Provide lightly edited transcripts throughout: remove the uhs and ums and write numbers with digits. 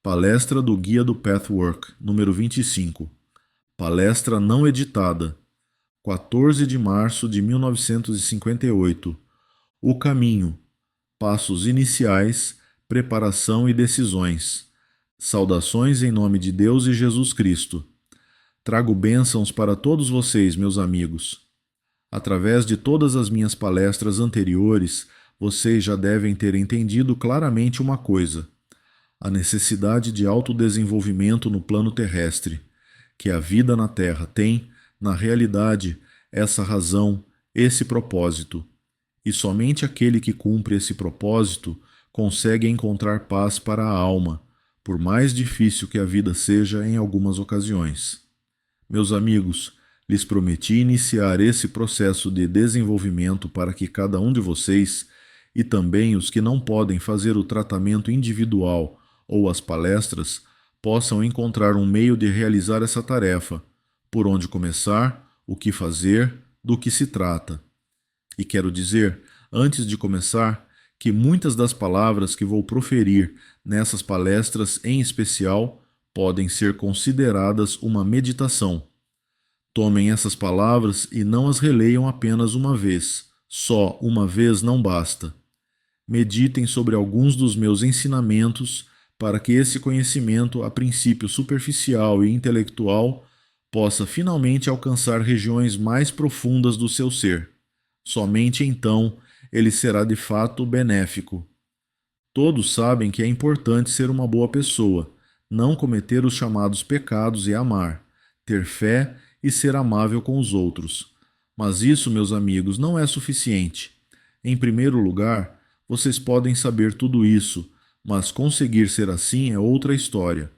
Palestra do Guia do Pathwork, número 25. Palestra não editada. 14 de março de 1958. O caminho. Passos iniciais, preparação e decisões. Saudações em nome de Deus e Jesus Cristo. Trago bênçãos para todos vocês, meus amigos. Através de todas as minhas palestras anteriores, vocês já devem ter entendido claramente uma coisa: a necessidade de autodesenvolvimento no plano terrestre, que a vida na Terra tem, na realidade, essa razão, esse propósito. E somente aquele que cumpre esse propósito consegue encontrar paz para a alma, por mais difícil que a vida seja em algumas ocasiões. Meus amigos, lhes prometi iniciar esse processo de desenvolvimento para que cada um de vocês, e também os que não podem fazer o tratamento individual ou as palestras, possam encontrar um meio de realizar essa tarefa, por onde começar, o que fazer, do que se trata. E quero dizer, antes de começar, que muitas das palavras que vou proferir nessas palestras em especial podem ser consideradas uma meditação. Tomem essas palavras e não as releiam apenas uma vez. Só uma vez não basta. Meditem sobre alguns dos meus ensinamentos para que esse conhecimento, a princípio superficial e intelectual, possa finalmente alcançar regiões mais profundas do seu ser. Somente então ele será de fato benéfico. Todos sabem que é importante ser uma boa pessoa, não cometer os chamados pecados e amar, ter fé e ser amável com os outros. Mas isso, meus amigos, não é suficiente. Em primeiro lugar, vocês podem saber tudo isso, mas conseguir ser assim é outra história.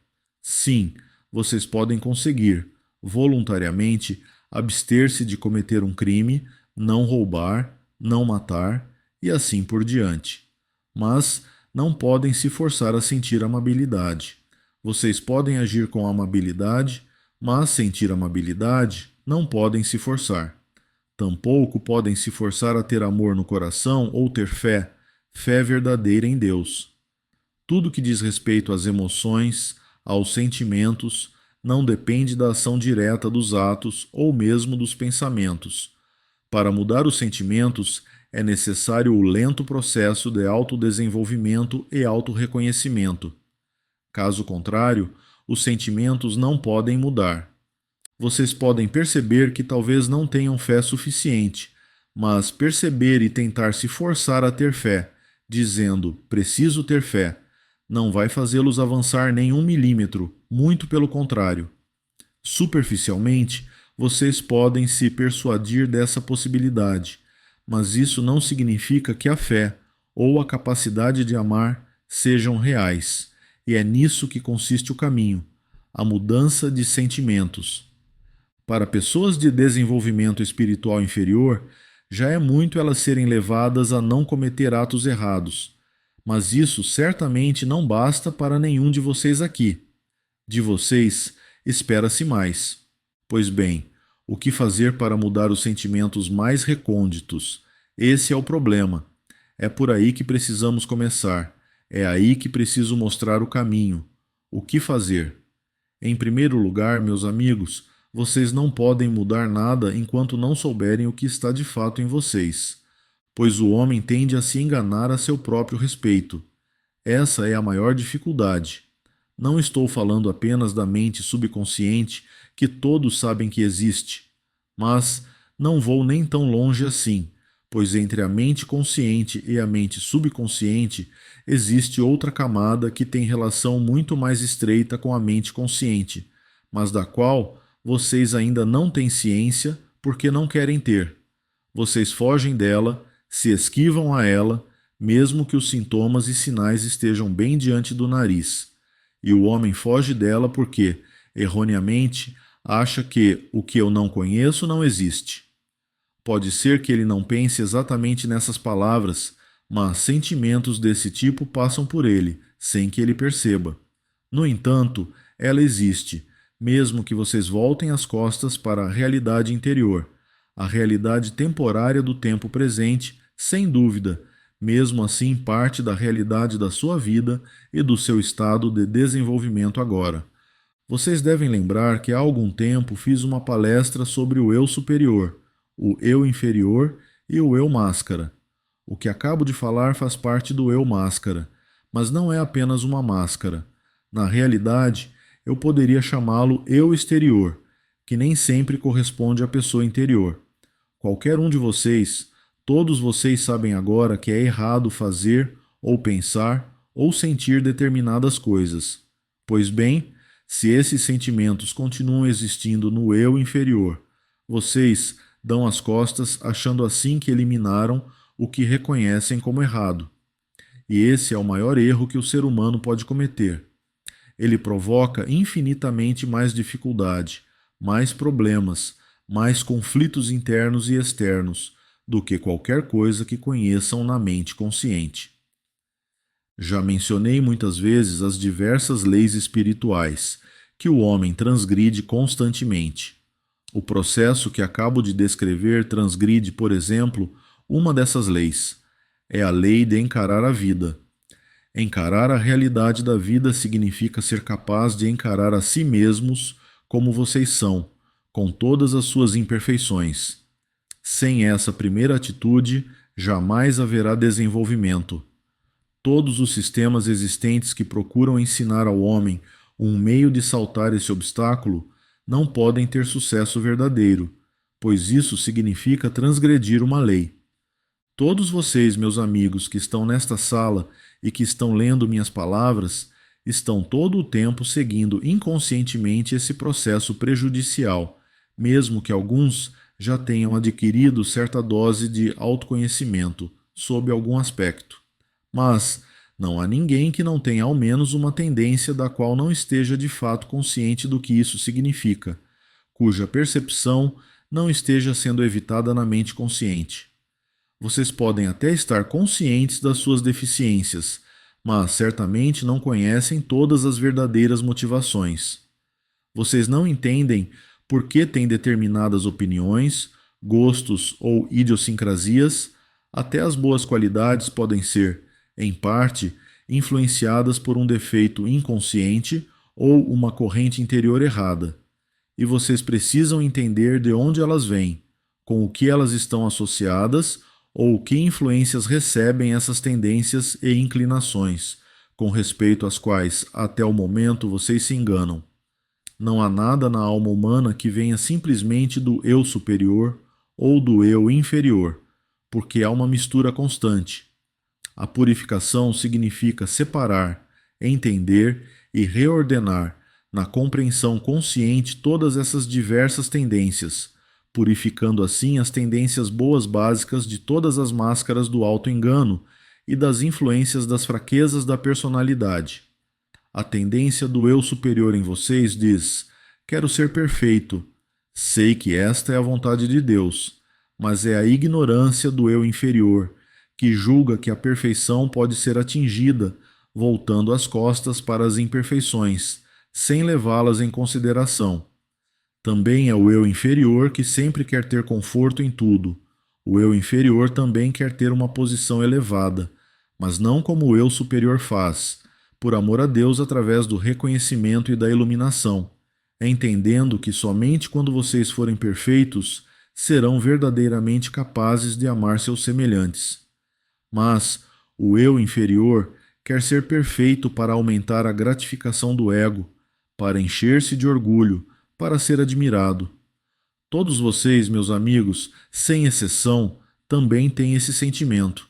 Sim, vocês podem conseguir, voluntariamente, abster-se de cometer um crime, não roubar, não matar e assim por diante. Mas não podem se forçar a sentir amabilidade. Vocês podem agir com amabilidade, mas sentir amabilidade não podem se forçar. Tampouco podem se forçar a ter amor no coração ou ter fé, fé verdadeira em Deus. Tudo que diz respeito às emoções, aos sentimentos, não depende da ação direta dos atos ou mesmo dos pensamentos. Para mudar os sentimentos, é necessário o lento processo de autodesenvolvimento e autorreconhecimento. Caso contrário, os sentimentos não podem mudar. Vocês podem perceber que talvez não tenham fé suficiente, mas perceber e tentar se forçar a ter fé, dizendo preciso ter fé, não vai fazê-los avançar nem 1 milímetro, muito pelo contrário. Superficialmente, vocês podem se persuadir dessa possibilidade, mas isso não significa que a fé ou a capacidade de amar sejam reais, e é nisso que consiste o caminho, a mudança de sentimentos. Para pessoas de desenvolvimento espiritual inferior, já é muito elas serem levadas a não cometer atos errados, mas isso certamente não basta para nenhum de vocês aqui. De vocês, espera-se mais. Pois bem, o que fazer para mudar os sentimentos mais recônditos? Esse é o problema. É por aí que precisamos começar. É aí que preciso mostrar o caminho. O que fazer? Em primeiro lugar, meus amigos, vocês não podem mudar nada enquanto não souberem o que está de fato em vocês, pois o homem tende a se enganar a seu próprio respeito. Essa é a maior dificuldade. Não estou falando apenas da mente subconsciente, que todos sabem que existe, mas não vou nem tão longe assim, pois entre a mente consciente e a mente subconsciente existe outra camada que tem relação muito mais estreita com a mente consciente, mas da qual vocês ainda não têm ciência porque não querem ter. Vocês fogem dela, se esquivam a ela, mesmo que os sintomas e sinais estejam bem diante do nariz. E o homem foge dela porque, erroneamente, acha que o que eu não conheço não existe. Pode ser que ele não pense exatamente nessas palavras, mas sentimentos desse tipo passam por ele, sem que ele perceba. No entanto, ela existe, mesmo que vocês voltem as costas para a realidade interior, a realidade temporária do tempo presente, sem dúvida, mesmo assim parte da realidade da sua vida e do seu estado de desenvolvimento agora. Vocês devem lembrar que há algum tempo fiz uma palestra sobre o eu superior, o eu inferior e o eu máscara. O que acabo de falar faz parte do eu máscara, mas não é apenas uma máscara. Na realidade, eu poderia chamá-lo eu exterior, que nem sempre corresponde à pessoa interior. Qualquer um de vocês, todos vocês sabem agora que é errado fazer, ou pensar, ou sentir determinadas coisas. Pois bem, se esses sentimentos continuam existindo no eu inferior, vocês dão as costas achando assim que eliminaram o que reconhecem como errado. E esse é o maior erro que o ser humano pode cometer. Ele provoca infinitamente mais dificuldade, mais problemas, mais conflitos internos e externos do que qualquer coisa que conheçam na mente consciente. Já mencionei muitas vezes as diversas leis espirituais que o homem transgride constantemente. O processo que acabo de descrever transgride, por exemplo, uma dessas leis. É a lei de encarar a vida. Encarar a realidade da vida significa ser capaz de encarar a si mesmos como vocês são, com todas as suas imperfeições. Sem essa primeira atitude, jamais haverá desenvolvimento. Todos os sistemas existentes que procuram ensinar ao homem um meio de saltar esse obstáculo não podem ter sucesso verdadeiro, pois isso significa transgredir uma lei. Todos vocês, meus amigos, que estão nesta sala e que estão lendo minhas palavras, estão todo o tempo seguindo inconscientemente esse processo prejudicial, mesmo que alguns já tenham adquirido certa dose de autoconhecimento sob algum aspecto. Mas não há ninguém que não tenha ao menos uma tendência da qual não esteja de fato consciente do que isso significa, cuja percepção não esteja sendo evitada na mente consciente. Vocês podem até estar conscientes das suas deficiências, mas certamente não conhecem todas as verdadeiras motivações. Vocês não entendem por que têm determinadas opiniões, gostos ou idiosincrasias. Até as boas qualidades podem ser, em parte, influenciadas por um defeito inconsciente ou uma corrente interior errada. E vocês precisam entender de onde elas vêm, com o que elas estão associadas ou que influências recebem essas tendências e inclinações, com respeito às quais, até o momento, vocês se enganam. Não há nada na alma humana que venha simplesmente do eu superior ou do eu inferior, porque há uma mistura constante. A purificação significa separar, entender e reordenar na compreensão consciente todas essas diversas tendências, purificando assim as tendências boas básicas de todas as máscaras do auto-engano e das influências das fraquezas da personalidade. A tendência do eu superior em vocês diz: quero ser perfeito. Sei que esta é a vontade de Deus, mas é a ignorância do eu inferior, que julga que a perfeição pode ser atingida, voltando as costas para as imperfeições, sem levá-las em consideração. Também é o eu inferior que sempre quer ter conforto em tudo. O eu inferior também quer ter uma posição elevada, mas não como o eu superior faz, por amor a Deus através do reconhecimento e da iluminação, entendendo que somente quando vocês forem perfeitos serão verdadeiramente capazes de amar seus semelhantes. Mas o eu inferior quer ser perfeito para aumentar a gratificação do ego, para encher-se de orgulho, para ser admirado. Todos vocês, meus amigos, sem exceção, também têm esse sentimento.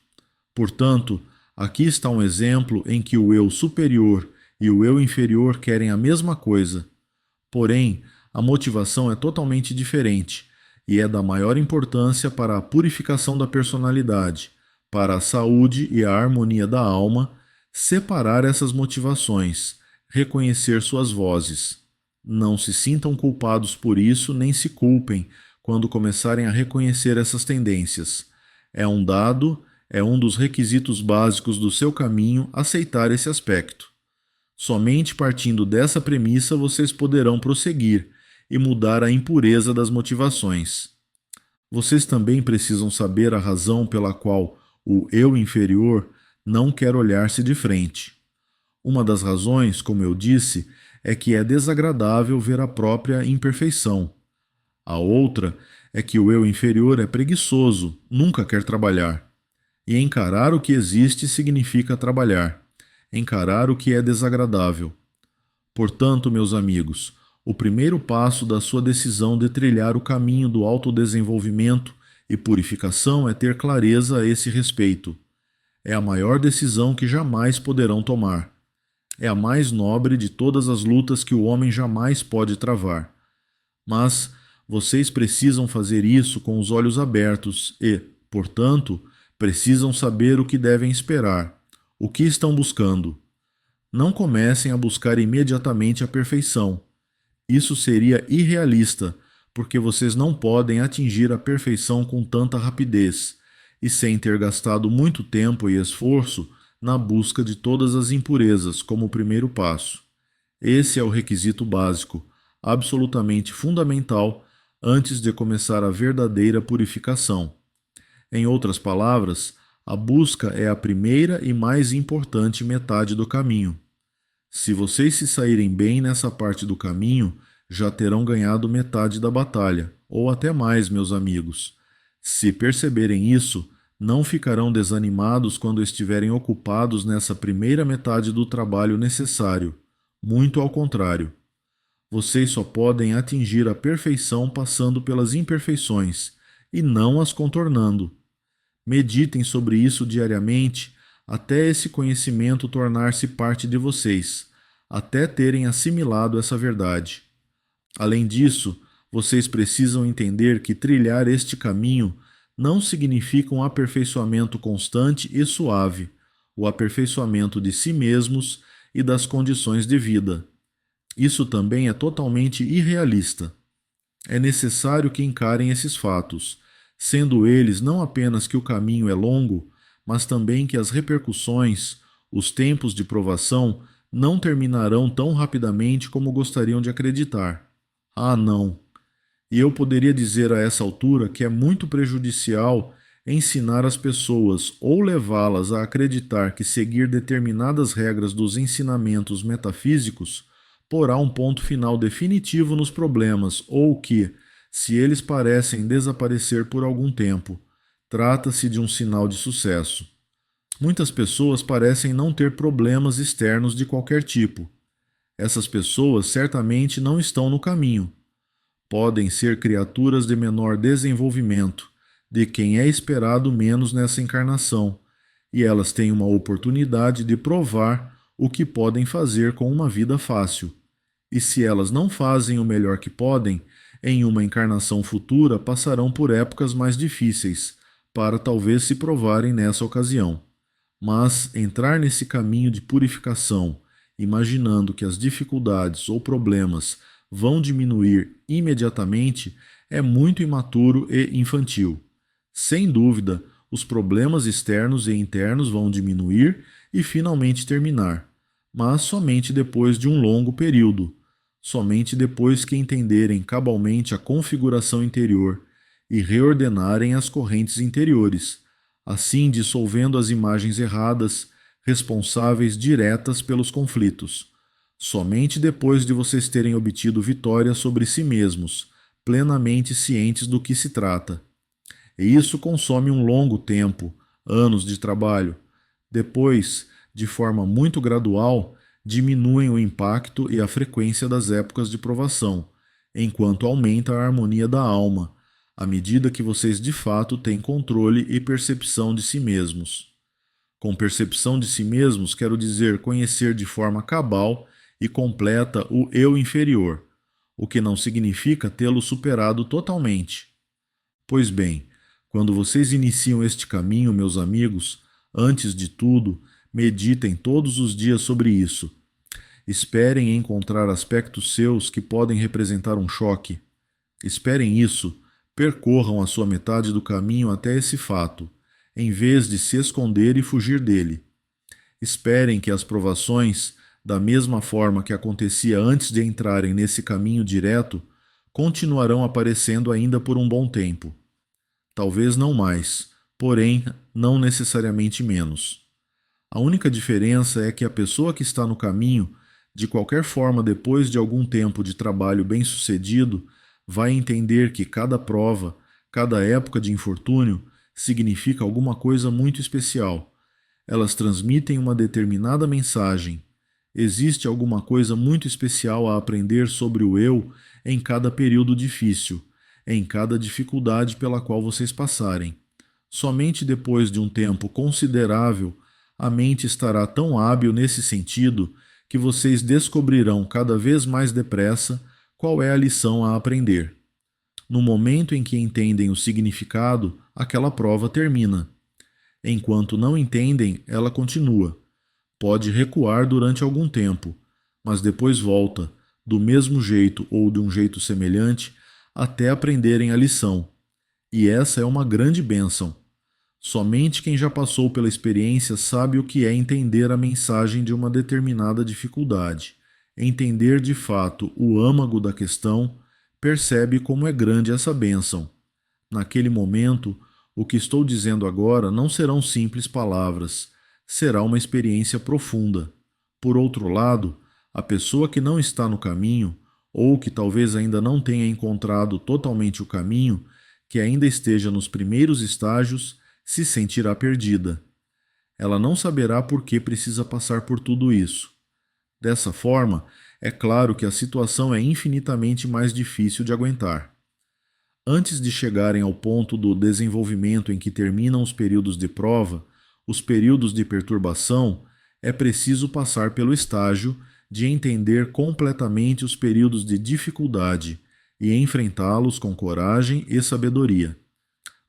Portanto, aqui está um exemplo em que o eu superior e o eu inferior querem a mesma coisa. Porém, a motivação é totalmente diferente e é da maior importância para a purificação da personalidade, para a saúde e a harmonia da alma, separar essas motivações, reconhecer suas vozes. Não se sintam culpados por isso, nem se culpem quando começarem a reconhecer essas tendências. É um dado, é um dos requisitos básicos do seu caminho aceitar esse aspecto. Somente partindo dessa premissa vocês poderão prosseguir e mudar a impureza das motivações. Vocês também precisam saber a razão pela qual O eu inferior não quer olhar-se de frente. Uma das razões, como eu disse, é que é desagradável ver a própria imperfeição. A outra é que o eu inferior é preguiçoso, nunca quer trabalhar. E encarar o que existe significa trabalhar, encarar o que é desagradável. Portanto, meus amigos, o primeiro passo da sua decisão de trilhar o caminho do autodesenvolvimento e purificação é ter clareza a esse respeito. É a maior decisão que jamais poderão tomar. É a mais nobre de todas as lutas que o homem jamais pode travar. Mas vocês precisam fazer isso com os olhos abertos e, portanto, precisam saber o que devem esperar, o que estão buscando. Não comecem a buscar imediatamente a perfeição. Isso seria irrealista, porque vocês não podem atingir a perfeição com tanta rapidez e sem ter gastado muito tempo e esforço na busca de todas as impurezas como primeiro passo. Esse é o requisito básico, absolutamente fundamental, antes de começar a verdadeira purificação. Em outras palavras, a busca é a primeira e mais importante metade do caminho. Se vocês se saírem bem nessa parte do caminho, já terão ganhado metade da batalha, ou até mais, meus amigos. Se perceberem isso, não ficarão desanimados quando estiverem ocupados nessa primeira metade do trabalho necessário. Muito ao contrário. Vocês só podem atingir a perfeição passando pelas imperfeições, e não as contornando. Meditem sobre isso diariamente até esse conhecimento tornar-se parte de vocês, até terem assimilado essa verdade. Além disso, vocês precisam entender que trilhar este caminho não significa um aperfeiçoamento constante e suave, o aperfeiçoamento de si mesmos e das condições de vida. Isso também é totalmente irrealista. É necessário que encarem esses fatos, sendo eles não apenas que o caminho é longo, mas também que as repercussões, os tempos de provação, não terminarão tão rapidamente como gostariam de acreditar. Ah, não! E eu poderia dizer a essa altura que é muito prejudicial ensinar as pessoas ou levá-las a acreditar que seguir determinadas regras dos ensinamentos metafísicos porá um ponto final definitivo nos problemas ou que, se eles parecem desaparecer por algum tempo, trata-se de um sinal de sucesso. Muitas pessoas parecem não ter problemas externos de qualquer tipo. Essas pessoas certamente não estão no caminho. Podem ser criaturas de menor desenvolvimento, de quem é esperado menos nessa encarnação, e elas têm uma oportunidade de provar o que podem fazer com uma vida fácil. E se elas não fazem o melhor que podem, em uma encarnação futura passarão por épocas mais difíceis, para talvez se provarem nessa ocasião. Mas entrar nesse caminho de purificação, imaginando que as dificuldades ou problemas vão diminuir imediatamente, é muito imaturo e infantil. Sem dúvida, os problemas externos e internos vão diminuir e finalmente terminar, mas somente depois de um longo período, somente depois que entenderem cabalmente a configuração interior e reordenarem as correntes interiores, assim dissolvendo as imagens erradas, responsáveis diretas pelos conflitos. Somente depois de vocês terem obtido vitória sobre si mesmos, plenamente cientes do que se trata. E isso consome um longo tempo, anos de trabalho. Depois, de forma muito gradual, diminuem o impacto e a frequência das épocas de provação, enquanto aumenta a harmonia da alma, à medida que vocês de fato têm controle e percepção de si mesmos. Com percepção de si mesmos, quero dizer conhecer de forma cabal e completa o eu inferior, o que não significa tê-lo superado totalmente. Pois bem, quando vocês iniciam este caminho, meus amigos, antes de tudo, meditem todos os dias sobre isso. Esperem encontrar aspectos seus que podem representar um choque. Esperem isso, percorram a sua metade do caminho até esse fato, em vez de se esconder e fugir dele. Esperem que as provações, da mesma forma que acontecia antes de entrarem nesse caminho direto, continuarão aparecendo ainda por um bom tempo. Talvez não mais, porém não necessariamente menos. A única diferença é que a pessoa que está no caminho, de qualquer forma, depois de algum tempo de trabalho bem-sucedido, vai entender que cada prova, cada época de infortúnio, significa alguma coisa muito especial. Elas transmitem uma determinada mensagem. Existe alguma coisa muito especial a aprender sobre o eu em cada período difícil, em cada dificuldade pela qual vocês passarem. Somente depois de um tempo considerável, a mente estará tão hábil nesse sentido que vocês descobrirão cada vez mais depressa qual é a lição a aprender. No momento em que entendem o significado, aquela prova termina. Enquanto não entendem, ela continua. Pode recuar durante algum tempo, mas depois volta, do mesmo jeito ou de um jeito semelhante, até aprenderem a lição. E essa é uma grande bênção. Somente quem já passou pela experiência sabe o que é entender a mensagem de uma determinada dificuldade. Entender de fato o âmago da questão, percebe como é grande essa bênção. Naquele momento, o que estou dizendo agora não serão simples palavras, será uma experiência profunda. Por outro lado, a pessoa que não está no caminho, ou que talvez ainda não tenha encontrado totalmente o caminho, que ainda esteja nos primeiros estágios, se sentirá perdida. Ela não saberá por que precisa passar por tudo isso. Dessa forma, é claro que a situação é infinitamente mais difícil de aguentar. Antes de chegarem ao ponto do desenvolvimento em que terminam os períodos de prova, os períodos de perturbação, é preciso passar pelo estágio de entender completamente os períodos de dificuldade e enfrentá-los com coragem e sabedoria.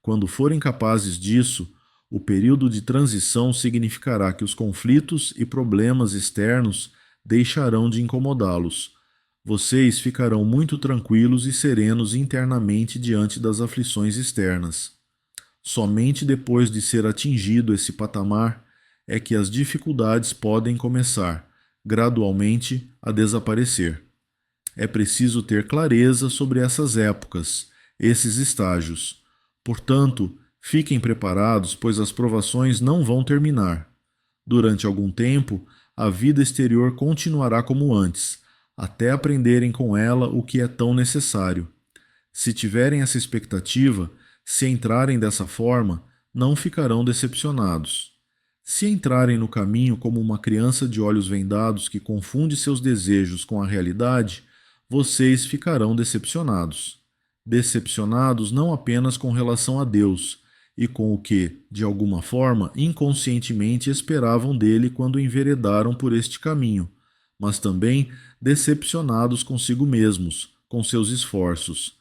Quando forem capazes disso, o período de transição significará que os conflitos e problemas externos deixarão de incomodá-los. Vocês ficarão muito tranquilos e serenos internamente diante das aflições externas. Somente depois de ser atingido esse patamar é que as dificuldades podem começar, gradualmente, a desaparecer. É preciso ter clareza sobre essas épocas, esses estágios. Portanto, fiquem preparados, pois as provações não vão terminar. Durante algum tempo, a vida exterior continuará como antes, até aprenderem com ela o que é tão necessário. Se tiverem essa expectativa, se entrarem dessa forma, não ficarão decepcionados. Se entrarem no caminho como uma criança de olhos vendados que confunde seus desejos com a realidade, vocês ficarão decepcionados. Decepcionados não apenas com relação a Deus e com o que, de alguma forma, inconscientemente esperavam dele quando enveredaram por este caminho, mas também decepcionados consigo mesmos, com seus esforços.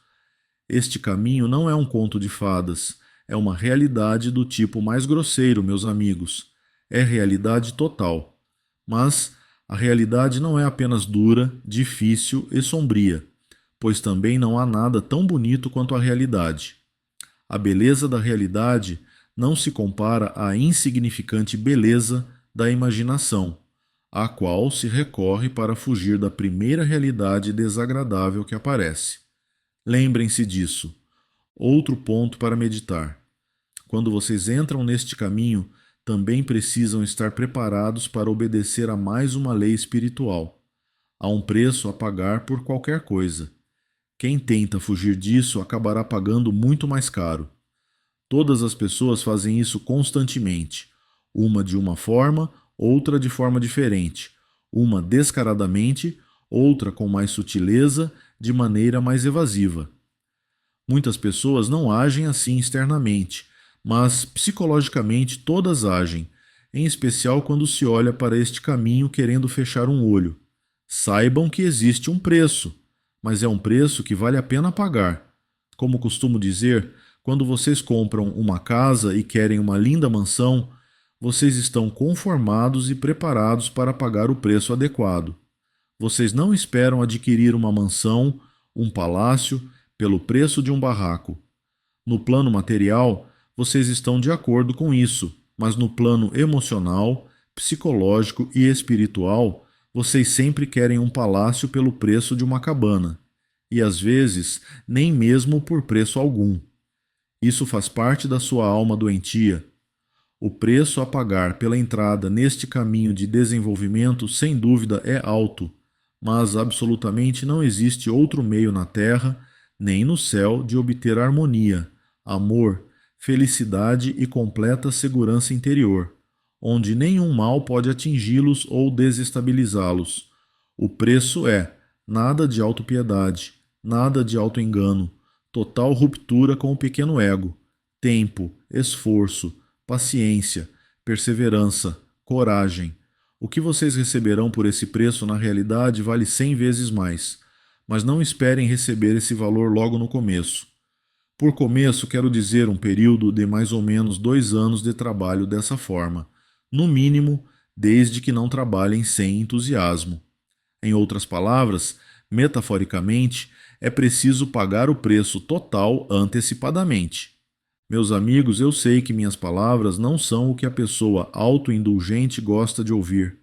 Este caminho não é um conto de fadas, é uma realidade do tipo mais grosseiro, meus amigos. É realidade total. Mas a realidade não é apenas dura, difícil e sombria, pois também não há nada tão bonito quanto a realidade. A beleza da realidade não se compara à insignificante beleza da imaginação, à qual se recorre para fugir da primeira realidade desagradável que aparece. Lembrem-se disso. Outro ponto para meditar. Quando vocês entram neste caminho, também precisam estar preparados para obedecer a mais uma lei espiritual. Há um preço a pagar por qualquer coisa. Quem tenta fugir disso acabará pagando muito mais caro. Todas as pessoas fazem isso constantemente, uma de uma forma, outra de forma diferente, uma descaradamente, outra com mais sutileza, de maneira mais evasiva. Muitas pessoas não agem assim externamente, mas psicologicamente todas agem, em especial quando se olha para este caminho querendo fechar um olho. Saibam que existe um preço, mas é um preço que vale a pena pagar. Como costumo dizer, quando vocês compram uma casa e querem uma linda mansão, vocês estão conformados e preparados para pagar o preço adequado. Vocês não esperam adquirir uma mansão, um palácio, pelo preço de um barraco. No plano material, vocês estão de acordo com isso, mas no plano emocional, psicológico e espiritual, vocês sempre querem um palácio pelo preço de uma cabana, e às vezes nem mesmo por preço algum. Isso faz parte da sua alma doentia. O preço a pagar pela entrada neste caminho de desenvolvimento, sem dúvida, é alto, mas absolutamente não existe outro meio na Terra, nem no céu, de obter harmonia, amor, felicidade e completa segurança interior, onde nenhum mal pode atingi-los ou desestabilizá-los. O preço é nada de autopiedade, nada de autoengano, total ruptura com o pequeno ego, tempo, esforço, paciência, perseverança, coragem. O que vocês receberão por esse preço na realidade vale 100 vezes mais, mas não esperem receber esse valor logo no começo. Por começo, quero dizer um período de mais ou menos 2 anos de trabalho dessa forma, no mínimo, desde que não trabalhem sem entusiasmo. Em outras palavras, metaforicamente, é preciso pagar o preço total antecipadamente. Meus amigos, eu sei que minhas palavras não são o que a pessoa autoindulgente gosta de ouvir.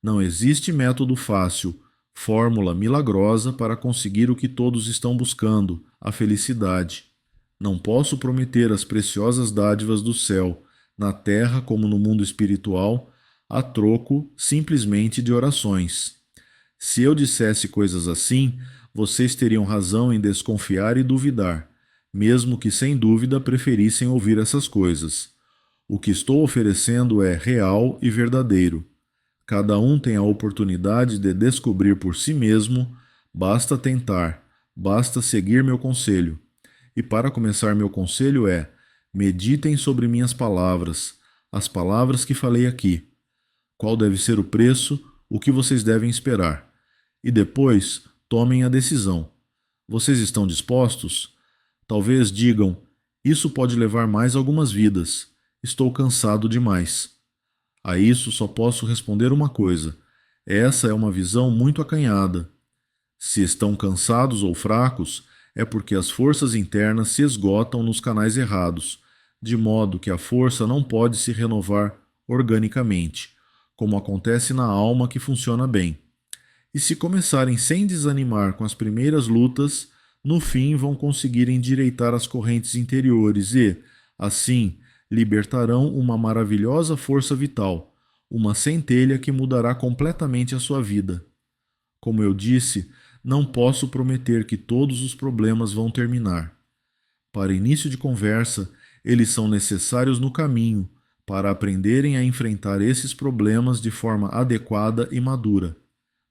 Não existe método fácil, fórmula milagrosa para conseguir o que todos estão buscando, a felicidade. Não posso prometer as preciosas dádivas do céu, na terra como no mundo espiritual, a troco simplesmente de orações. Se eu dissesse coisas assim, vocês teriam razão em desconfiar e duvidar, mesmo que sem dúvida preferissem ouvir essas coisas. O que estou oferecendo é real e verdadeiro. Cada um tem a oportunidade de descobrir por si mesmo, basta tentar, basta seguir meu conselho. E para começar, meu conselho é: meditem sobre minhas palavras, as palavras que falei aqui. Qual deve ser o preço, o que vocês devem esperar. E depois, tomem a decisão. Vocês estão dispostos? Talvez digam: isso pode levar mais algumas vidas. Estou cansado demais. A isso só posso responder uma coisa: essa é uma visão muito acanhada. Se estão cansados ou fracos, é porque as forças internas se esgotam nos canais errados, de modo que a força não pode se renovar organicamente, como acontece na alma que funciona bem. E se começarem sem desanimar com as primeiras lutas, no fim vão conseguir endireitar as correntes interiores e, assim, libertarão uma maravilhosa força vital, uma centelha que mudará completamente a sua vida. Como eu disse, não posso prometer que todos os problemas vão terminar. Para início de conversa, eles são necessários no caminho para aprenderem a enfrentar esses problemas de forma adequada e madura.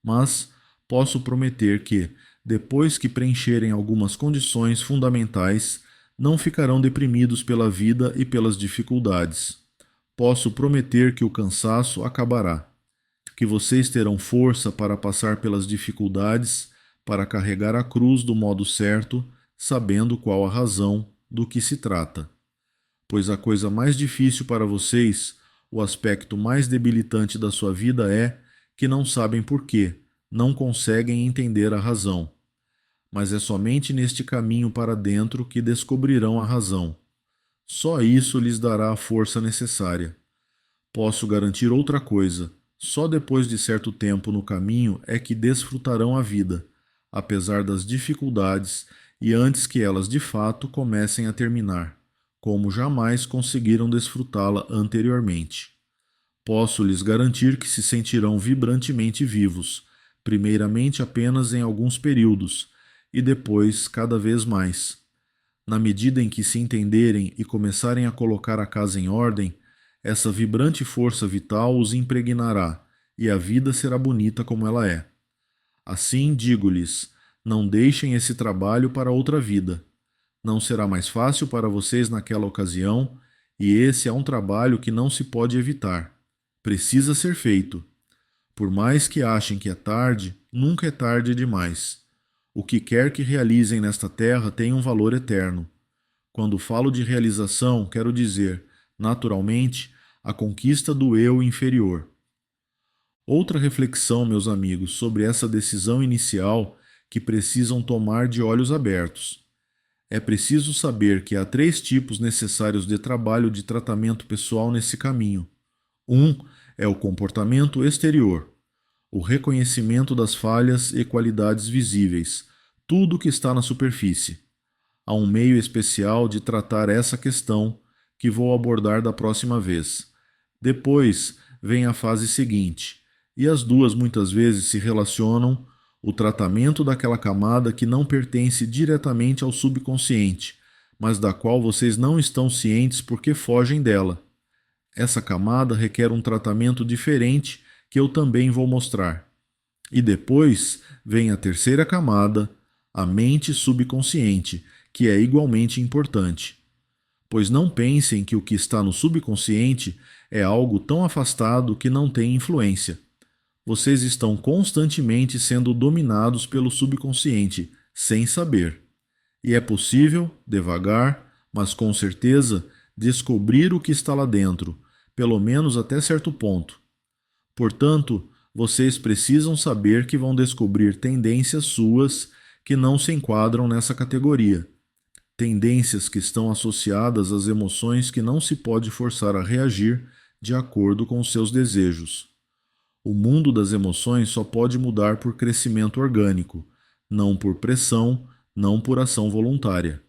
Mas posso prometer que, depois que preencherem algumas condições fundamentais, não ficarão deprimidos pela vida e pelas dificuldades. Posso prometer que o cansaço acabará, que vocês terão força para passar pelas dificuldades, para carregar a cruz do modo certo, sabendo qual a razão do que se trata. Pois a coisa mais difícil para vocês, o aspecto mais debilitante da sua vida é que não sabem por quê, não conseguem entender a razão. Mas é somente neste caminho para dentro que descobrirão a razão. Só isso lhes dará a força necessária. Posso garantir outra coisa: só depois de certo tempo no caminho é que desfrutarão a vida, apesar das dificuldades e antes que elas de fato comecem a terminar, como jamais conseguiram desfrutá-la anteriormente. Posso lhes garantir que se sentirão vibrantemente vivos, primeiramente apenas em alguns períodos, e depois cada vez mais. Na medida em que se entenderem e começarem a colocar a casa em ordem, essa vibrante força vital os impregnará, e a vida será bonita como ela é. Assim, digo-lhes, não deixem esse trabalho para outra vida. Não será mais fácil para vocês naquela ocasião, e esse é um trabalho que não se pode evitar. Precisa ser feito. Por mais que achem que é tarde, nunca é tarde demais. O que quer que realizem nesta terra tem um valor eterno. Quando falo de realização, quero dizer, naturalmente, a conquista do eu inferior. Outra reflexão, meus amigos, sobre essa decisão inicial que precisam tomar de olhos abertos. É preciso saber que há 3 tipos necessários de trabalho de tratamento pessoal nesse caminho. Um é o comportamento exterior, o reconhecimento das falhas e qualidades visíveis, tudo que está na superfície. Há um meio especial de tratar essa questão, que vou abordar da próxima vez. Depois vem a fase seguinte, e as duas muitas vezes se relacionam: o tratamento daquela camada que não pertence diretamente ao subconsciente, mas da qual vocês não estão cientes porque fogem dela. Essa camada requer um tratamento diferente que eu também vou mostrar. E depois vem a terceira camada, a mente subconsciente, que é igualmente importante. Pois não pensem que o que está no subconsciente é algo tão afastado que não tem influência. Vocês estão constantemente sendo dominados pelo subconsciente, sem saber. E é possível, devagar, mas com certeza, descobrir o que está lá dentro, pelo menos até certo ponto. Portanto, vocês precisam saber que vão descobrir tendências suas que não se enquadram nessa categoria. Tendências que estão associadas às emoções que não se pode forçar a reagir de acordo com os seus desejos. O mundo das emoções só pode mudar por crescimento orgânico, não por pressão, não por ação voluntária.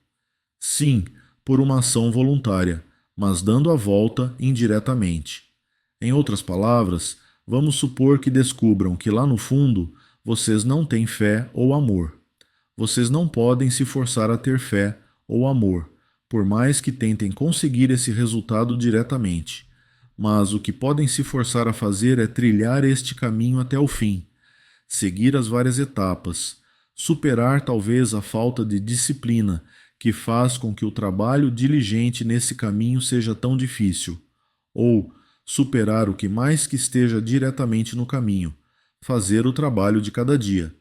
Sim, por uma ação voluntária, mas dando a volta indiretamente. Em outras palavras, vamos supor que descubram que lá no fundo vocês não têm fé ou amor. Vocês não podem se forçar a ter fé ou amor, por mais que tentem conseguir esse resultado diretamente. Mas o que podem se forçar a fazer é trilhar este caminho até o fim, seguir as várias etapas, superar talvez a falta de disciplina que faz com que o trabalho diligente nesse caminho seja tão difícil, ou superar o que mais que esteja diretamente no caminho, fazer o trabalho de cada dia.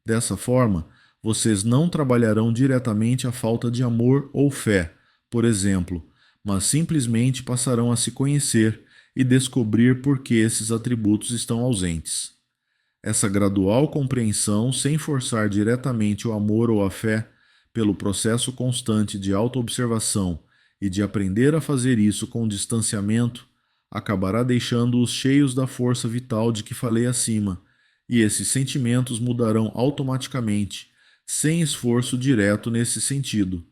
Dessa forma, vocês não trabalharão diretamente a falta de amor ou fé, por exemplo, mas simplesmente passarão a se conhecer e descobrir por que esses atributos estão ausentes. Essa gradual compreensão, sem forçar diretamente o amor ou a fé, pelo processo constante de autoobservação e de aprender a fazer isso com distanciamento, acabará deixando-os cheios da força vital de que falei acima, e esses sentimentos mudarão automaticamente, sem esforço direto nesse sentido.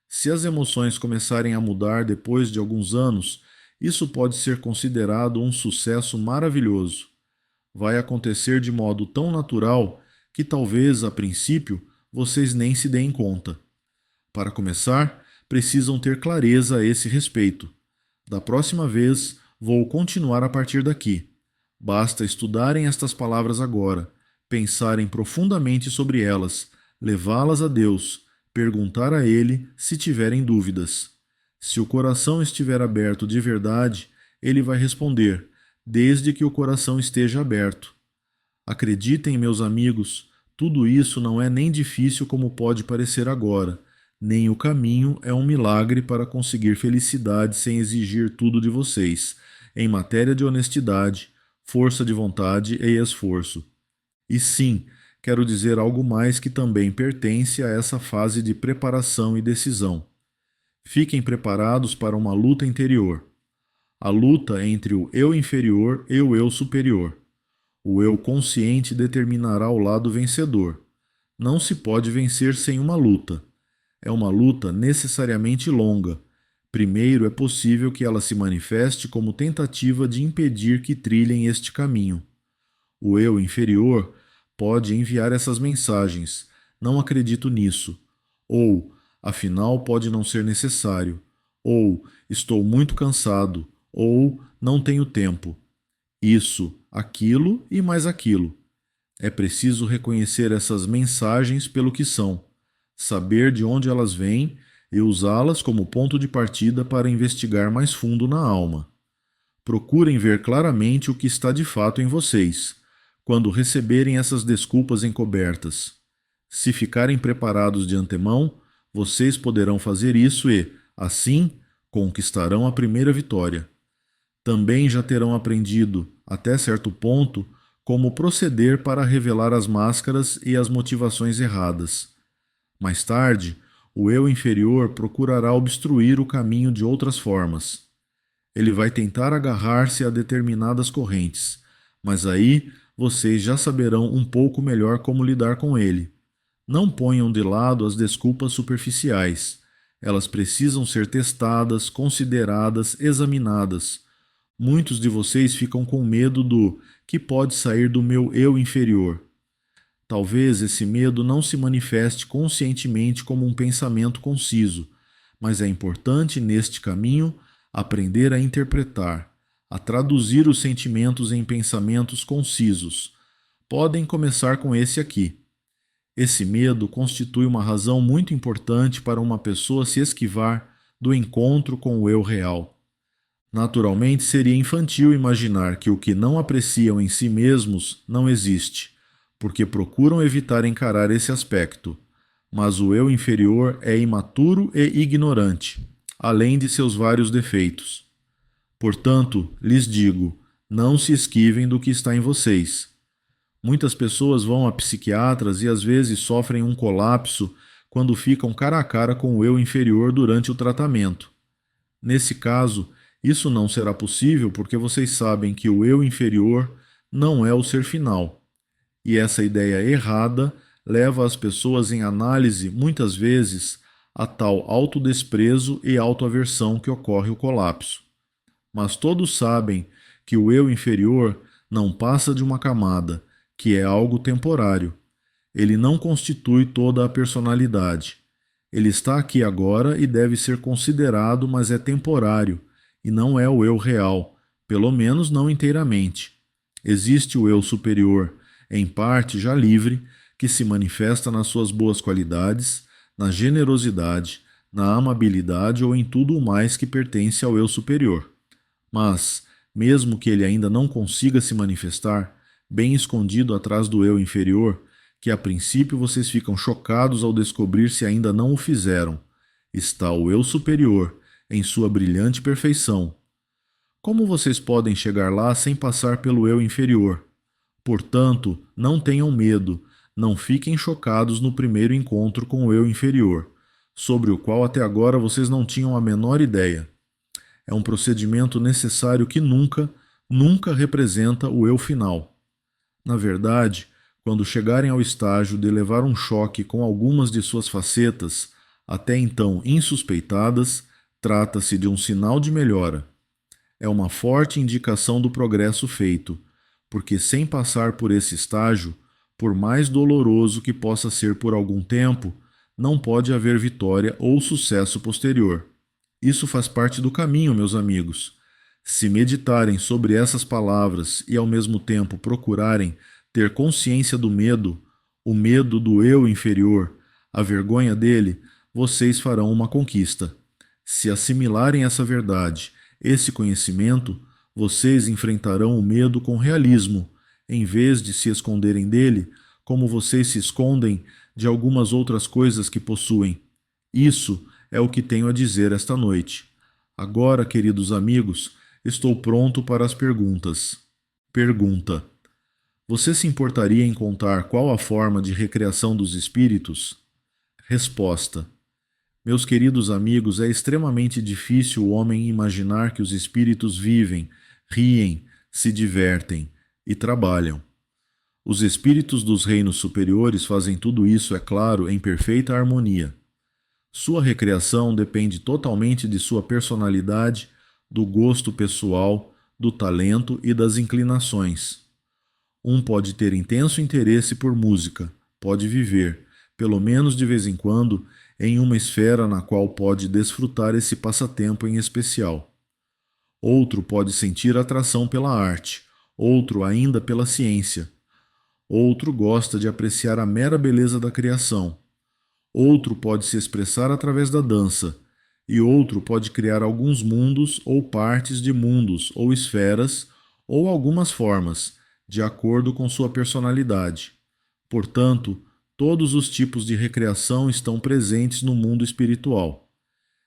Se as emoções começarem a mudar depois de alguns anos, isso pode ser considerado um sucesso maravilhoso. Vai acontecer de modo tão natural que talvez, a princípio, vocês nem se deem conta. Para começar, precisam ter clareza a esse respeito. Da próxima vez, vou continuar a partir daqui. Basta estudarem estas palavras agora, pensarem profundamente sobre elas, levá-las a Deus, perguntar a Ele se tiverem dúvidas. Se o coração estiver aberto de verdade, Ele vai responder, desde que o coração esteja aberto. Acreditem, meus amigos, tudo isso não é nem difícil como pode parecer agora, nem o caminho é um milagre para conseguir felicidade sem exigir tudo de vocês, em matéria de honestidade, força de vontade e esforço. E sim, quero dizer algo mais que também pertence a essa fase de preparação e decisão. Fiquem preparados para uma luta interior. A luta entre o eu inferior e o eu superior. O eu consciente determinará o lado vencedor. Não se pode vencer sem uma luta. É uma luta necessariamente longa. Primeiro é possível que ela se manifeste como tentativa de impedir que trilhem este caminho. O eu inferior pode enviar essas mensagens: não acredito nisso, ou afinal pode não ser necessário, ou estou muito cansado, ou não tenho tempo. Isso, aquilo e mais aquilo. É preciso reconhecer essas mensagens pelo que são, saber de onde elas vêm e usá-las como ponto de partida para investigar mais fundo na alma. Procurem ver claramente o que está de fato em vocês, quando receberem essas desculpas encobertas. Se ficarem preparados de antemão, vocês poderão fazer isso e, assim, conquistarão a primeira vitória. Também já terão aprendido, até certo ponto, como proceder para revelar as máscaras e as motivações erradas. Mais tarde, o eu inferior procurará obstruir o caminho de outras formas. Ele vai tentar agarrar-se a determinadas correntes, mas aí vocês já saberão um pouco melhor como lidar com ele. Não ponham de lado as desculpas superficiais. Elas precisam ser testadas, consideradas, examinadas. Muitos de vocês ficam com medo do que pode sair do meu eu inferior. Talvez esse medo não se manifeste conscientemente como um pensamento conciso, mas é importante neste caminho aprender a interpretar, a traduzir os sentimentos em pensamentos concisos. Podem começar com esse aqui. Esse medo constitui uma razão muito importante para uma pessoa se esquivar do encontro com o eu real. Naturalmente, seria infantil imaginar que o que não apreciam em si mesmos não existe, porque procuram evitar encarar esse aspecto. Mas o eu inferior é imaturo e ignorante, além de seus vários defeitos. Portanto, lhes digo, não se esquivem do que está em vocês. Muitas pessoas vão a psiquiatras e às vezes sofrem um colapso quando ficam cara a cara com o eu inferior durante o tratamento. Nesse caso, isso não será possível porque vocês sabem que o eu inferior não é o ser final. E essa ideia errada leva as pessoas em análise, muitas vezes, a tal autodesprezo e autoaversão que ocorre o colapso. Mas todos sabem que o eu inferior não passa de uma camada, que é algo temporário. Ele não constitui toda a personalidade. Ele está aqui agora e deve ser considerado, mas é temporário, e não é o eu real, pelo menos não inteiramente. Existe o eu superior, em parte já livre, que se manifesta nas suas boas qualidades, na generosidade, na amabilidade ou em tudo o mais que pertence ao eu superior. Mas, mesmo que ele ainda não consiga se manifestar, bem escondido atrás do eu inferior, que a princípio vocês ficam chocados ao descobrir se ainda não o fizeram, está o eu superior, em sua brilhante perfeição. Como vocês podem chegar lá sem passar pelo eu inferior? Portanto, não tenham medo, não fiquem chocados no primeiro encontro com o eu inferior, sobre o qual até agora vocês não tinham a menor ideia. É um procedimento necessário que nunca representa o eu final. Na verdade, quando chegarem ao estágio de levar um choque com algumas de suas facetas, até então insuspeitadas, trata-se de um sinal de melhora. É uma forte indicação do progresso feito, porque sem passar por esse estágio, por mais doloroso que possa ser por algum tempo, não pode haver vitória ou sucesso posterior. Isso faz parte do caminho, meus amigos. Se meditarem sobre essas palavras e ao mesmo tempo procurarem ter consciência do medo, o medo do eu inferior, a vergonha dele, vocês farão uma conquista. Se assimilarem essa verdade, esse conhecimento, vocês enfrentarão o medo com realismo, em vez de se esconderem dele, como vocês se escondem de algumas outras coisas que possuem. Isso é o que tenho a dizer esta noite. Agora, queridos amigos, estou pronto para as perguntas. Pergunta: você se importaria em contar qual a forma de recriação dos espíritos? Resposta: meus queridos amigos, é extremamente difícil o homem imaginar que os espíritos vivem, riem, se divertem e trabalham. Os espíritos dos reinos superiores fazem tudo isso, é claro, em perfeita harmonia. Sua recriação depende totalmente de sua personalidade, do gosto pessoal, do talento e das inclinações. Um pode ter intenso interesse por música, pode viver, pelo menos de vez em quando, em uma esfera na qual pode desfrutar esse passatempo em especial. Outro pode sentir atração pela arte, outro ainda pela ciência. Outro gosta de apreciar a mera beleza da criação. Outro pode se expressar através da dança, e outro pode criar alguns mundos ou partes de mundos ou esferas ou algumas formas, de acordo com sua personalidade. Portanto, todos os tipos de recreação estão presentes no mundo espiritual.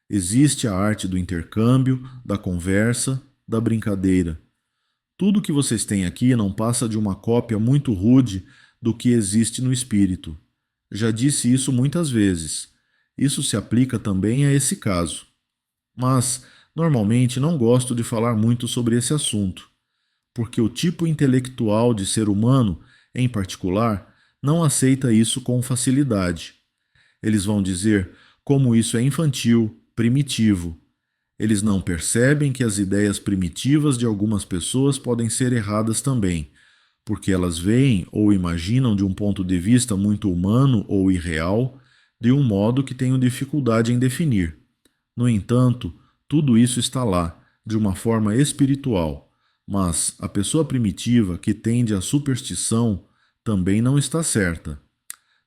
Existe a arte do intercâmbio, da conversa, da brincadeira. Tudo que vocês têm aqui não passa de uma cópia muito rude do que existe no espírito. Já disse isso muitas vezes. Isso se aplica também a esse caso. Mas, normalmente, não gosto de falar muito sobre esse assunto, porque o tipo intelectual de ser humano, em particular, não aceita isso com facilidade. Eles vão dizer: como isso é infantil, primitivo. Eles não percebem que as ideias primitivas de algumas pessoas podem ser erradas também, porque elas veem ou imaginam de um ponto de vista muito humano ou irreal, de um modo que tenho dificuldade em definir. No entanto, tudo isso está lá, de uma forma espiritual, mas a pessoa primitiva que tende à superstição também não está certa.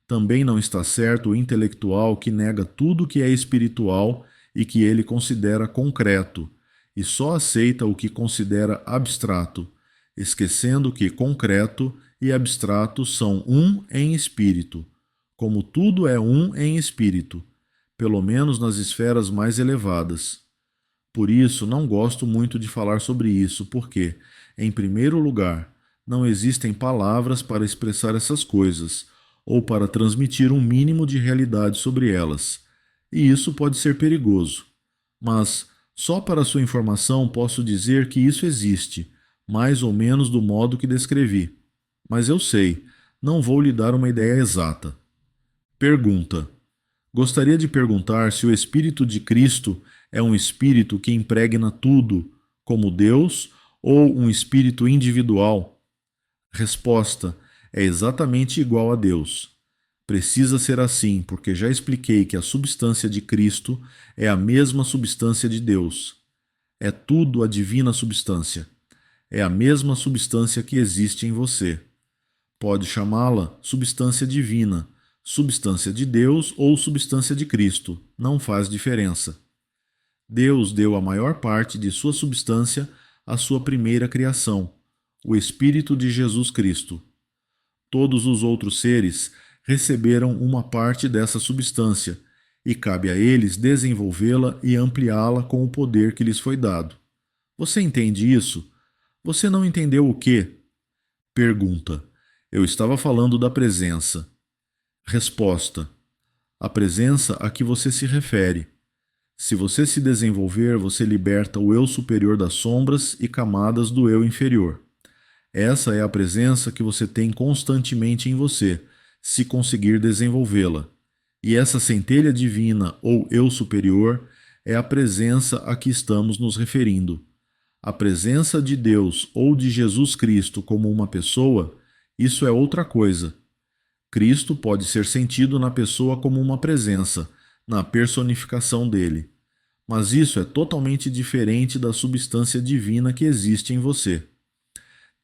Também não está certo o intelectual que nega tudo que é espiritual e que ele considera concreto, e só aceita o que considera abstrato, esquecendo que concreto e abstrato são um em espírito, como tudo é um em espírito, pelo menos nas esferas mais elevadas. Por isso, não gosto muito de falar sobre isso, porque, em primeiro lugar, não existem palavras para expressar essas coisas, ou para transmitir um mínimo de realidade sobre elas, e isso pode ser perigoso. Mas, só para sua informação, posso dizer que isso existe, mais ou menos do modo que descrevi. Mas eu sei, não vou lhe dar uma ideia exata. Pergunta: gostaria de perguntar se o Espírito de Cristo é um espírito que impregna tudo, como Deus, ou um espírito individual? Resposta: é exatamente igual a Deus. Precisa ser assim, porque já expliquei que a substância de Cristo é a mesma substância de Deus. É tudo a divina substância. É a mesma substância que existe em você. Pode chamá-la substância divina, substância de Deus ou substância de Cristo, não faz diferença. Deus deu a maior parte de sua substância à sua primeira criação, o Espírito de Jesus Cristo. Todos os outros seres receberam uma parte dessa substância, e cabe a eles desenvolvê-la e ampliá-la com o poder que lhes foi dado. Você entende isso? Você não entendeu o quê? Pergunta: eu estava falando da presença. Resposta: a presença a que você se refere. Se você se desenvolver, você liberta o eu superior das sombras e camadas do eu inferior. Essa é a presença que você tem constantemente em você, se conseguir desenvolvê-la. E essa centelha divina ou eu superior é a presença a que estamos nos referindo. A presença de Deus ou de Jesus Cristo como uma pessoa, isso é outra coisa. Cristo pode ser sentido na pessoa como uma presença, na personificação dele. Mas isso é totalmente diferente da substância divina que existe em você.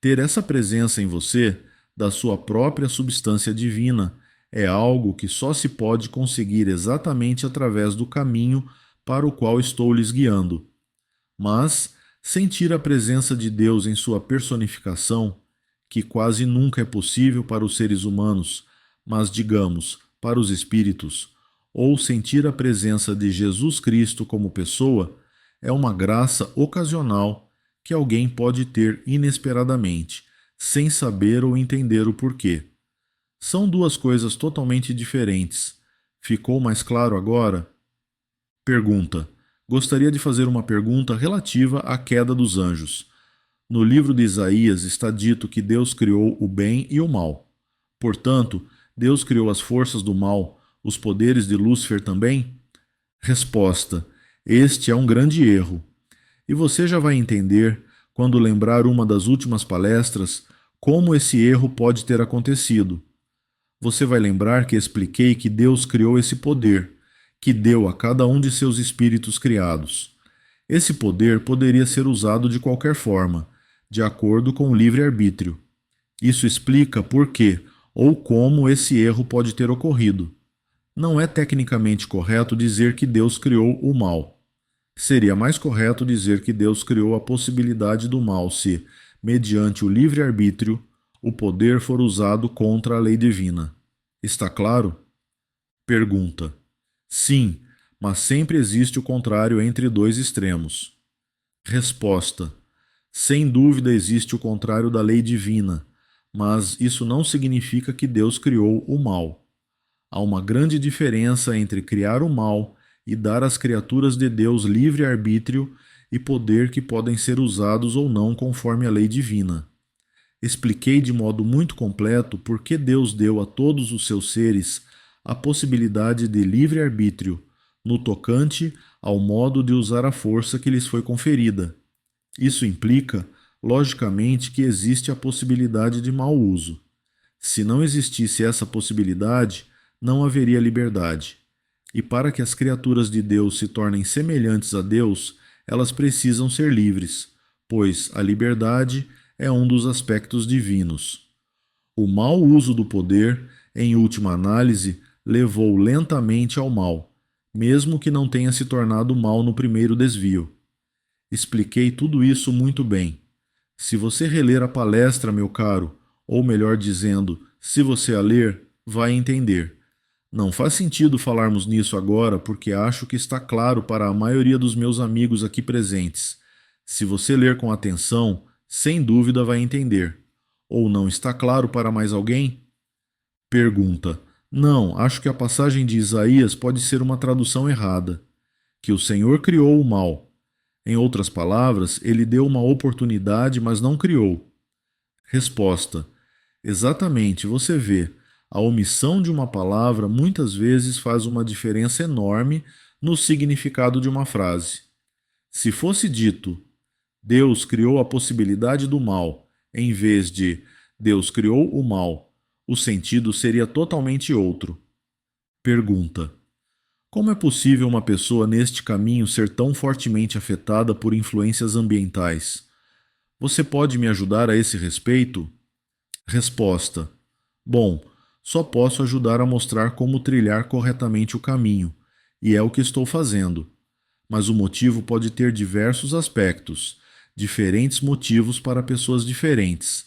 Ter essa presença em você, da sua própria substância divina, é algo que só se pode conseguir exatamente através do caminho para o qual estou lhes guiando. Mas, sentir a presença de Deus em sua personificação, que quase nunca é possível para os seres humanos, mas, digamos, para os espíritos, ou sentir a presença de Jesus Cristo como pessoa, é uma graça ocasional que alguém pode ter inesperadamente, sem saber ou entender o porquê. São duas coisas totalmente diferentes. Ficou mais claro agora? Pergunta: gostaria de fazer uma pergunta relativa à queda dos anjos. No livro de Isaías está dito que Deus criou o bem e o mal. Portanto, Deus criou as forças do mal, os poderes de Lúcifer também? Resposta: este é um grande erro. E você já vai entender, quando lembrar uma das últimas palestras, como esse erro pode ter acontecido. Você vai lembrar que expliquei que Deus criou esse poder, que deu a cada um de seus espíritos criados. Esse poder poderia ser usado de qualquer forma, de acordo com o livre-arbítrio. Isso explica por que ou como esse erro pode ter ocorrido. Não é tecnicamente correto dizer que Deus criou o mal. Seria mais correto dizer que Deus criou a possibilidade do mal se, mediante o livre-arbítrio, o poder for usado contra a lei divina. Está claro? Pergunta: sim, mas sempre existe o contrário entre dois extremos. Resposta: sem dúvida existe o contrário da lei divina, mas isso não significa que Deus criou o mal. Há uma grande diferença entre criar o mal e dar às criaturas de Deus livre arbítrio e poder que podem ser usados ou não conforme a lei divina. Expliquei de modo muito completo por que Deus deu a todos os seus seres a possibilidade de livre arbítrio, no tocante ao modo de usar a força que lhes foi conferida. Isso implica, logicamente, que existe a possibilidade de mau uso. Se não existisse essa possibilidade, não haveria liberdade. E para que as criaturas de Deus se tornem semelhantes a Deus, elas precisam ser livres, pois a liberdade é um dos aspectos divinos. O mau uso do poder, em última análise, levou lentamente ao mal, mesmo que não tenha se tornado mal no primeiro desvio. Expliquei tudo isso muito bem. Se você reler a palestra, meu caro, ou melhor dizendo, se você a ler, vai entender. Não faz sentido falarmos nisso agora porque acho que está claro para a maioria dos meus amigos aqui presentes. Se você ler com atenção, sem dúvida vai entender. Ou não está claro para mais alguém? Pergunta. Não, acho que a passagem de Isaías pode ser uma tradução errada. Que o Senhor criou o mal. Em outras palavras, ele deu uma oportunidade, mas não criou. Resposta. Exatamente, você vê. A omissão de uma palavra muitas vezes faz uma diferença enorme no significado de uma frase. Se fosse dito, Deus criou a possibilidade do mal, em vez de Deus criou o mal, o sentido seria totalmente outro. Pergunta. Como é possível uma pessoa neste caminho ser tão fortemente afetada por influências ambientais? Você pode me ajudar a esse respeito? Resposta. Bom, só posso ajudar a mostrar como trilhar corretamente o caminho, e é o que estou fazendo. Mas o motivo pode ter diversos aspectos, diferentes motivos para pessoas diferentes.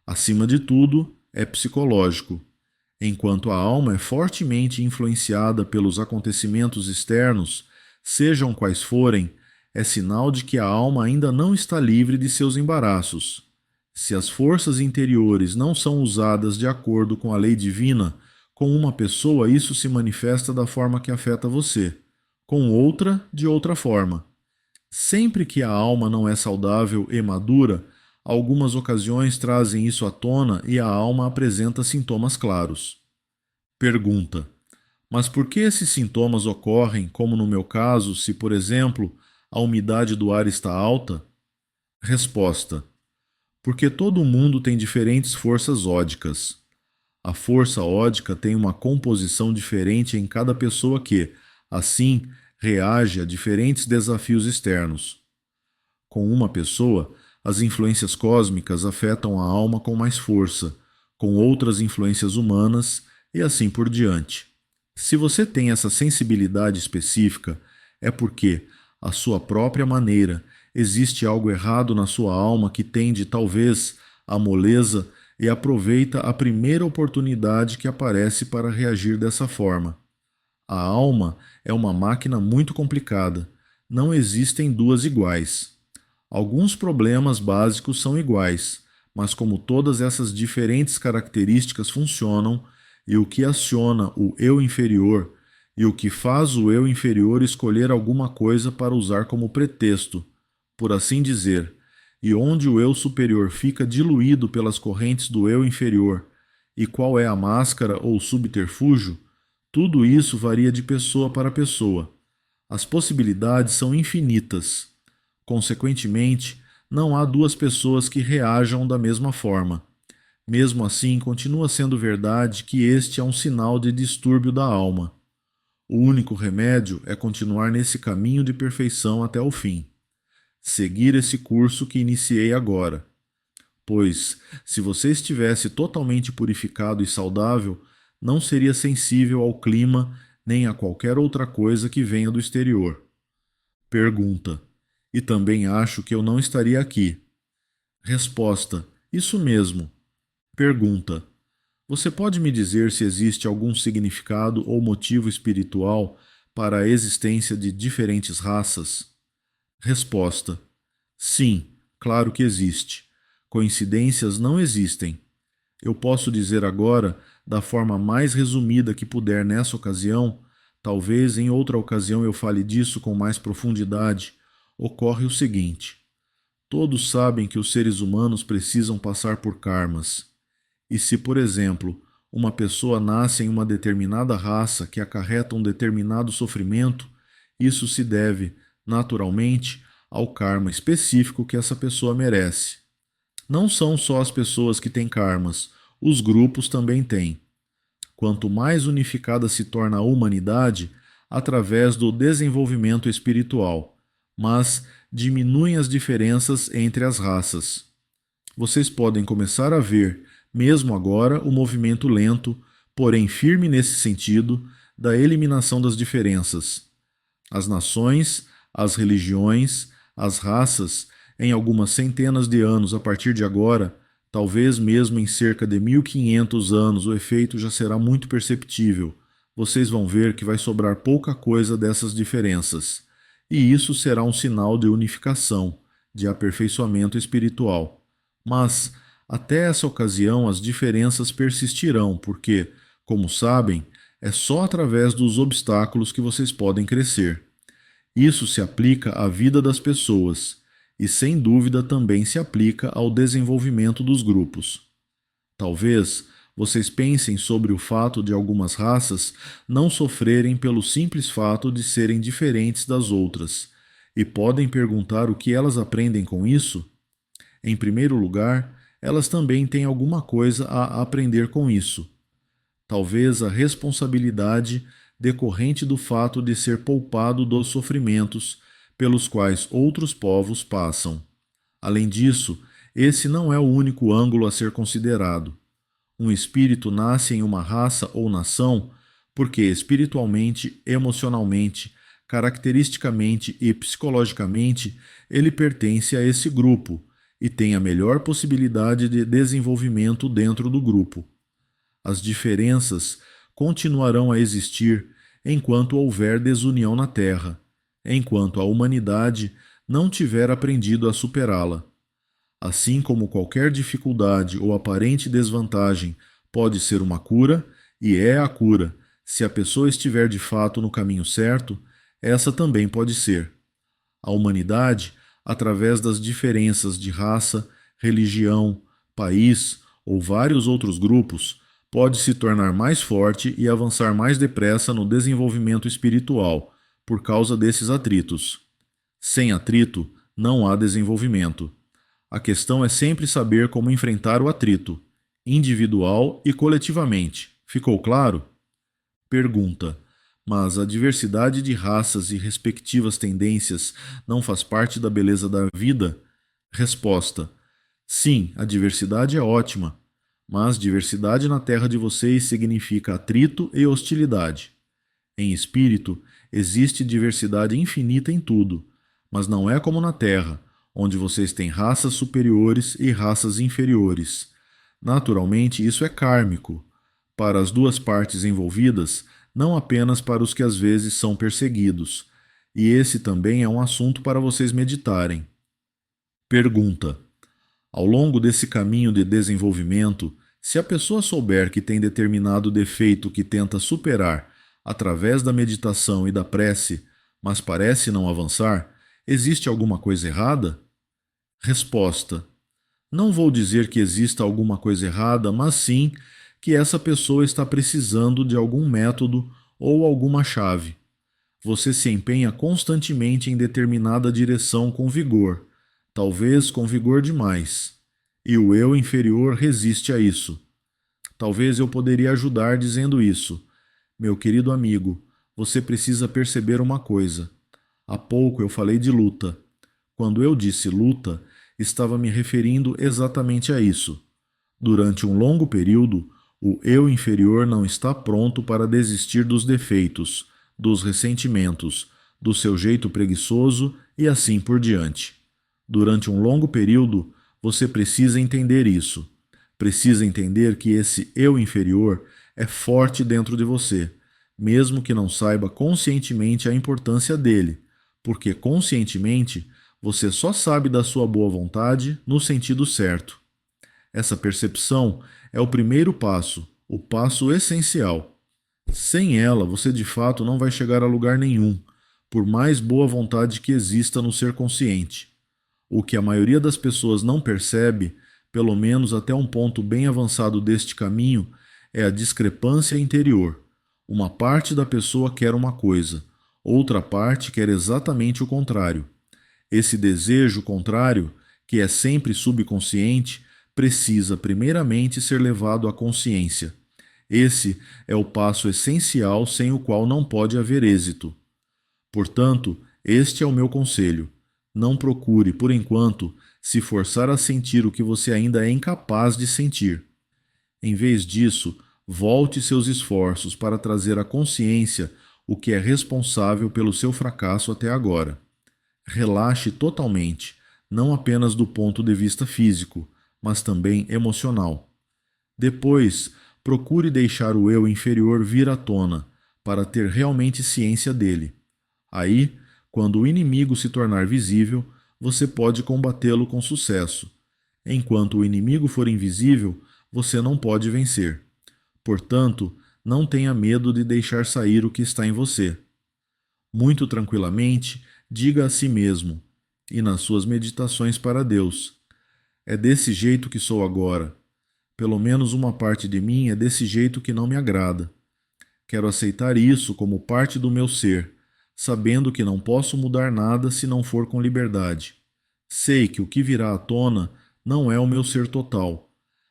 Acima de tudo, é psicológico. Enquanto a alma é fortemente influenciada pelos acontecimentos externos, sejam quais forem, é sinal de que a alma ainda não está livre de seus embaraços. Se as forças interiores não são usadas de acordo com a lei divina, com uma pessoa isso se manifesta da forma que afeta você, com outra, de outra forma. Sempre que a alma não é saudável e madura, algumas ocasiões trazem isso à tona e a alma apresenta sintomas claros. Pergunta: mas por que esses sintomas ocorrem, como no meu caso, se, por exemplo, a umidade do ar está alta? Resposta: porque todo mundo tem diferentes forças ódicas. A força ódica tem uma composição diferente em cada pessoa que, assim, reage a diferentes desafios externos. Com uma pessoa, as influências cósmicas afetam a alma com mais força, com outras influências humanas e assim por diante. Se você tem essa sensibilidade específica, é porque, à sua própria maneira, existe algo errado na sua alma que tende, talvez, à moleza e aproveita a primeira oportunidade que aparece para reagir dessa forma. A alma é uma máquina muito complicada. Não existem duas iguais. Alguns problemas básicos são iguais, mas como todas essas diferentes características funcionam, e o que aciona o eu inferior e o que faz o eu inferior escolher alguma coisa para usar como pretexto, por assim dizer, e onde o eu superior fica diluído pelas correntes do eu inferior, e qual é a máscara ou subterfúgio, tudo isso varia de pessoa para pessoa. As possibilidades são infinitas. Consequentemente, não há duas pessoas que reajam da mesma forma. Mesmo assim, continua sendo verdade que este é um sinal de distúrbio da alma. O único remédio é continuar nesse caminho de perfeição até o fim. Seguir esse curso que iniciei agora. Pois, se você estivesse totalmente purificado e saudável, não seria sensível ao clima nem a qualquer outra coisa que venha do exterior. Pergunta: e também acho que eu não estaria aqui. Resposta: isso mesmo. Pergunta: você pode me dizer se existe algum significado ou motivo espiritual para a existência de diferentes raças? Resposta: sim, claro que existe. Coincidências não existem. Eu posso dizer agora, da forma mais resumida que puder nessa ocasião, talvez em outra ocasião eu fale disso com mais profundidade, ocorre o seguinte: todos sabem que os seres humanos precisam passar por karmas. E se, por exemplo, uma pessoa nasce em uma determinada raça que acarreta um determinado sofrimento, Isso se deve, naturalmente, ao karma específico que essa pessoa merece. Não são só as pessoas que têm karmas, os grupos também têm. Quanto mais unificada se torna a humanidade, através do desenvolvimento espiritual, mas diminuem as diferenças entre as raças. Vocês podem começar a ver, mesmo agora, o movimento lento, porém firme nesse sentido, da eliminação das diferenças. As nações, as religiões, as raças, em algumas centenas de anos a partir de agora, talvez mesmo em cerca de 1500 anos, o efeito já será muito perceptível. Vocês vão ver que vai sobrar pouca coisa dessas diferenças. E isso será um sinal de unificação, de aperfeiçoamento espiritual. Mas, até essa ocasião, as diferenças persistirão, porque, como sabem, é só através dos obstáculos que vocês podem crescer. Isso se aplica à vida das pessoas e, sem dúvida, também se aplica ao desenvolvimento dos grupos. Talvez vocês pensem sobre o fato de algumas raças não sofrerem pelo simples fato de serem diferentes das outras, e podem perguntar o que elas aprendem com isso? Em primeiro lugar, elas também têm alguma coisa a aprender com isso. Talvez a responsabilidade decorrente do fato de ser poupado dos sofrimentos pelos quais outros povos passam. Além disso, esse não é o único ângulo a ser considerado. Um espírito nasce em uma raça ou nação porque espiritualmente, emocionalmente, caracteristicamente e psicologicamente ele pertence a esse grupo e tem a melhor possibilidade de desenvolvimento dentro do grupo. As diferenças continuarão a existir enquanto houver desunião na Terra, enquanto a humanidade não tiver aprendido a superá-la. Assim como qualquer dificuldade ou aparente desvantagem pode ser uma cura, e é a cura, se a pessoa estiver de fato no caminho certo, essa também pode ser. A humanidade, através das diferenças de raça, religião, país ou vários outros grupos, pode se tornar mais forte e avançar mais depressa no desenvolvimento espiritual, por causa desses atritos. Sem atrito, não há desenvolvimento. A questão é sempre saber como enfrentar o atrito, individual e coletivamente. Ficou claro? Pergunta: mas a diversidade de raças e respectivas tendências não faz parte da beleza da vida? Resposta: sim, a diversidade é ótima, mas diversidade na terra de vocês significa atrito e hostilidade. Em espírito, existe diversidade infinita em tudo, mas não é como na terra, onde vocês têm raças superiores e raças inferiores. Naturalmente, isso é kármico, para as duas partes envolvidas, não apenas para os que às vezes são perseguidos. E esse também é um assunto para vocês meditarem. Pergunta: ao longo desse caminho de desenvolvimento, se a pessoa souber que tem determinado defeito que tenta superar através da meditação e da prece, mas parece não avançar, existe alguma coisa errada? Resposta: não vou dizer que exista alguma coisa errada, mas sim que essa pessoa está precisando de algum método ou alguma chave. Você se empenha constantemente em determinada direção com vigor, talvez com vigor demais, e o eu inferior resiste a isso. Talvez eu poderia ajudar dizendo isso. Meu querido amigo, você precisa perceber uma coisa. Há pouco eu falei de luta. Quando eu disse luta, estava me referindo exatamente a isso. Durante um longo período, o eu inferior não está pronto para desistir dos defeitos, dos ressentimentos, do seu jeito preguiçoso e assim por diante. Durante um longo período, você precisa entender isso. Precisa entender que esse eu inferior é forte dentro de você, mesmo que não saiba conscientemente a importância dele, porque conscientemente você só sabe da sua boa vontade no sentido certo. Essa percepção é o primeiro passo, o passo essencial. Sem ela, você de fato não vai chegar a lugar nenhum, por mais boa vontade que exista no ser consciente. O que a maioria das pessoas não percebe, pelo menos até um ponto bem avançado deste caminho, é a discrepância interior. Uma parte da pessoa quer uma coisa, Outra parte quer exatamente o contrário. Esse desejo contrário, que é sempre subconsciente, precisa primeiramente ser levado à consciência. Esse é o passo essencial sem o qual não pode haver êxito. Portanto, este é o meu conselho. Não procure, por enquanto, se forçar a sentir o que você ainda é incapaz de sentir. Em vez disso, volte seus esforços para trazer à consciência o que é responsável pelo seu fracasso até agora. Relaxe totalmente, não apenas do ponto de vista físico, mas também emocional. Depois, procure deixar o eu inferior vir à tona, para ter realmente ciência dele. Aí, quando o inimigo se tornar visível, você pode combatê-lo com sucesso. Enquanto o inimigo for invisível, você não pode vencer. Portanto, não tenha medo de deixar sair o que está em você. Muito tranquilamente, diga a si mesmo, e nas suas meditações para Deus: é desse jeito que sou agora. Pelo menos uma parte de mim é desse jeito que não me agrada. Quero aceitar isso como parte do meu ser, sabendo que não posso mudar nada se não for com liberdade. Sei que o que virá à tona não é o meu ser total,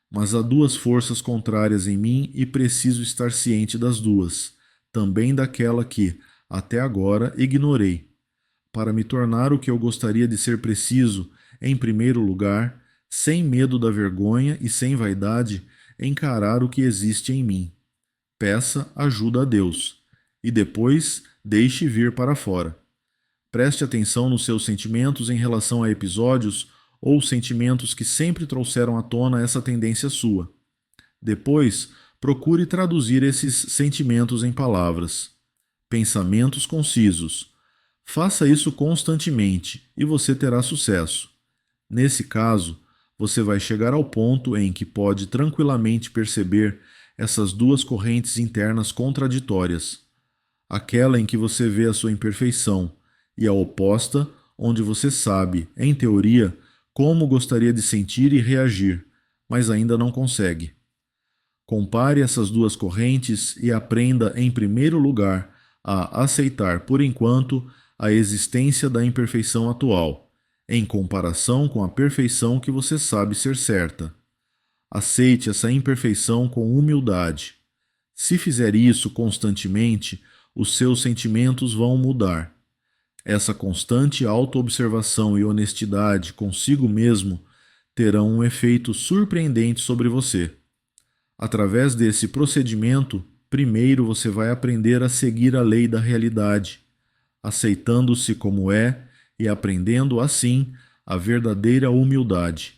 mas há duas forças contrárias em mim e preciso estar ciente das duas, também daquela que, até agora, ignorei. Para me tornar o que eu gostaria de ser preciso, em primeiro lugar, sem medo da vergonha e sem vaidade, encarar o que existe em mim. Peça ajuda a Deus e depois deixe vir para fora. Preste atenção nos seus sentimentos em relação a episódios ou sentimentos que sempre trouxeram à tona essa tendência sua. Depois, procure traduzir esses sentimentos em palavras. Pensamentos concisos. Faça isso constantemente e você terá sucesso. Nesse caso, você vai chegar ao ponto em que pode tranquilamente perceber essas duas correntes internas contraditórias. Aquela em que você vê a sua imperfeição e a oposta, onde você sabe, em teoria, como gostaria de sentir e reagir, mas ainda não consegue. Compare essas duas correntes e aprenda, em primeiro lugar, a aceitar, por enquanto, a existência da imperfeição atual, em comparação com a perfeição que você sabe ser certa. Aceite essa imperfeição com humildade. Se fizer isso constantemente, os seus sentimentos vão mudar. Essa constante autoobservação e honestidade consigo mesmo terão um efeito surpreendente sobre você. Através desse procedimento, primeiro você vai aprender a seguir a lei da realidade, aceitando-se como é e aprendendo assim a verdadeira humildade.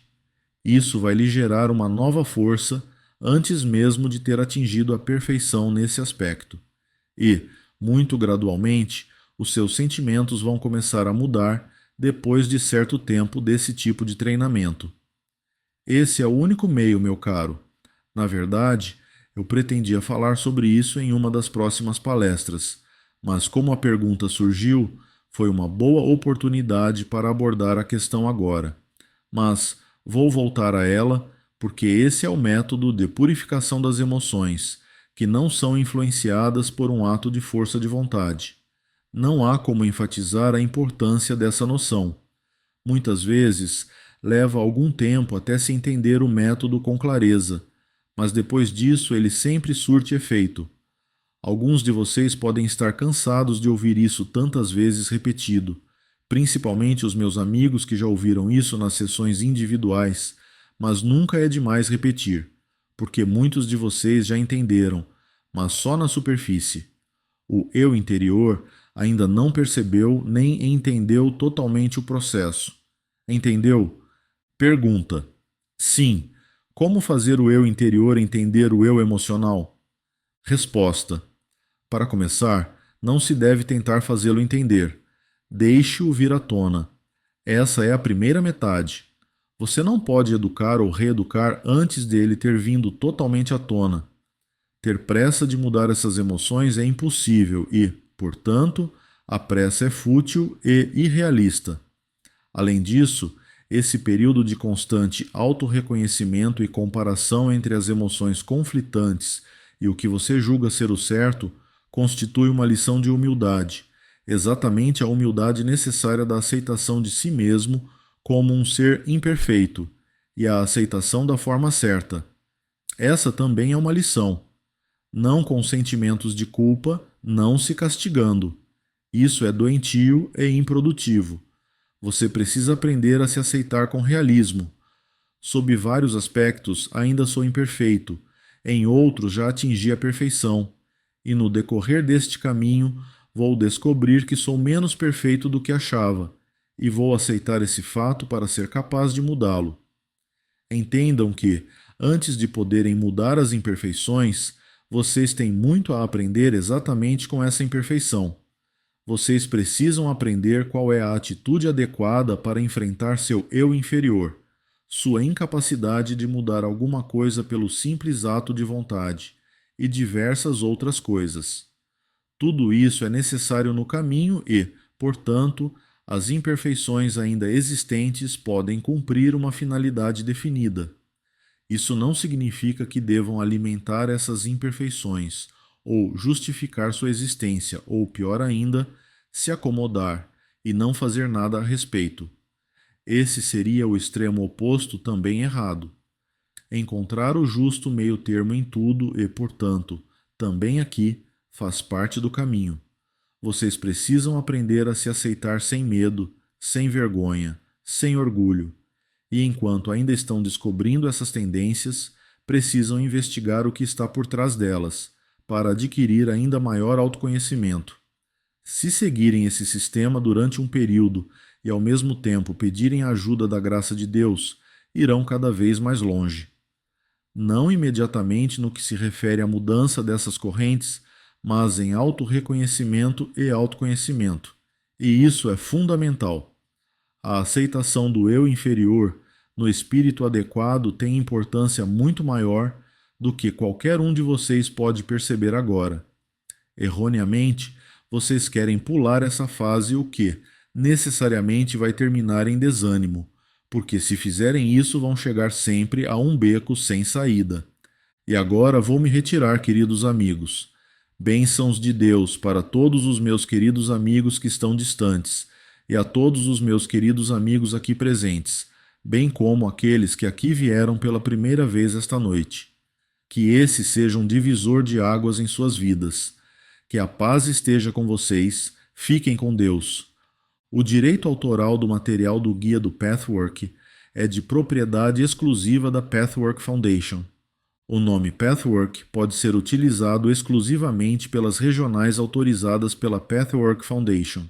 Isso vai lhe gerar uma nova força antes mesmo de ter atingido a perfeição nesse aspecto. E, muito gradualmente, os seus sentimentos vão começar a mudar depois de certo tempo desse tipo de treinamento. Esse é o único meio, meu caro. Na verdade, eu pretendia falar sobre isso em uma das próximas palestras, mas como a pergunta surgiu, foi uma boa oportunidade para abordar a questão agora. Mas vou voltar a ela porque esse é o método de purificação das emoções, que não são influenciadas por um ato de força de vontade. Não há como enfatizar a importância dessa noção. Muitas vezes, leva algum tempo até se entender o método com clareza, mas depois disso ele sempre surte efeito. Alguns de vocês podem estar cansados de ouvir isso tantas vezes repetido, principalmente os meus amigos que já ouviram isso nas sessões individuais, mas nunca é demais repetir, porque muitos de vocês já entenderam, mas só na superfície. O eu interior ainda não percebeu nem entendeu totalmente o processo. Entendeu? Pergunta: sim, como fazer o eu interior entender o eu emocional? Resposta: para começar, não se deve tentar fazê-lo entender. Deixe-o vir à tona. Essa é a primeira metade. Você não pode educar ou reeducar antes dele ter vindo totalmente à tona. Ter pressa de mudar essas emoções é impossível e, portanto, a pressa é fútil e irrealista. Além disso, esse período de constante autorreconhecimento e comparação entre as emoções conflitantes e o que você julga ser o certo constitui uma lição de humildade, exatamente a humildade necessária da aceitação de si mesmo como um ser imperfeito e a aceitação da forma certa. Essa também é uma lição. Não com sentimentos de culpa, não se castigando. Isso é doentio e improdutivo. Você precisa aprender a se aceitar com realismo. Sob vários aspectos, ainda sou imperfeito, em outros já atingi a perfeição, e no decorrer deste caminho vou descobrir que sou menos perfeito do que achava, e vou aceitar esse fato para ser capaz de mudá-lo. Entendam que, antes de poderem mudar as imperfeições, vocês têm muito a aprender exatamente com essa imperfeição. Vocês precisam aprender qual é a atitude adequada para enfrentar seu eu inferior, sua incapacidade de mudar alguma coisa pelo simples ato de vontade, e diversas outras coisas. Tudo isso é necessário no caminho e, portanto, as imperfeições ainda existentes podem cumprir uma finalidade definida. Isso não significa que devam alimentar essas imperfeições, ou justificar sua existência, ou pior ainda, se acomodar e não fazer nada a respeito. Esse seria o extremo oposto também errado. Encontrar o justo meio termo em tudo e, portanto, também aqui, faz parte do caminho. Vocês precisam aprender a se aceitar sem medo, sem vergonha, sem orgulho. E enquanto ainda estão descobrindo essas tendências, precisam investigar o que está por trás delas, para adquirir ainda maior autoconhecimento. Se seguirem esse sistema durante um período e ao mesmo tempo pedirem a ajuda da graça de Deus, irão cada vez mais longe. Não imediatamente no que se refere à mudança dessas correntes, mas em autorreconhecimento e autoconhecimento. E isso é fundamental. A aceitação do eu inferior no espírito adequado tem importância muito maior do que qualquer um de vocês pode perceber agora. Erroneamente, vocês querem pular essa fase, o que necessariamente vai terminar em desânimo, porque se fizerem isso vão chegar sempre a um beco sem saída. E agora vou me retirar, queridos amigos. Bênçãos de Deus para todos os meus queridos amigos que estão distantes, e a todos os meus queridos amigos aqui presentes, bem como aqueles que aqui vieram pela primeira vez esta noite. Que esse seja um divisor de águas em suas vidas. Que a paz esteja com vocês. Fiquem com Deus. O direito autoral do material do guia do Pathwork é de propriedade exclusiva da Pathwork Foundation. O nome Pathwork pode ser utilizado exclusivamente pelas regionais autorizadas pela Pathwork Foundation.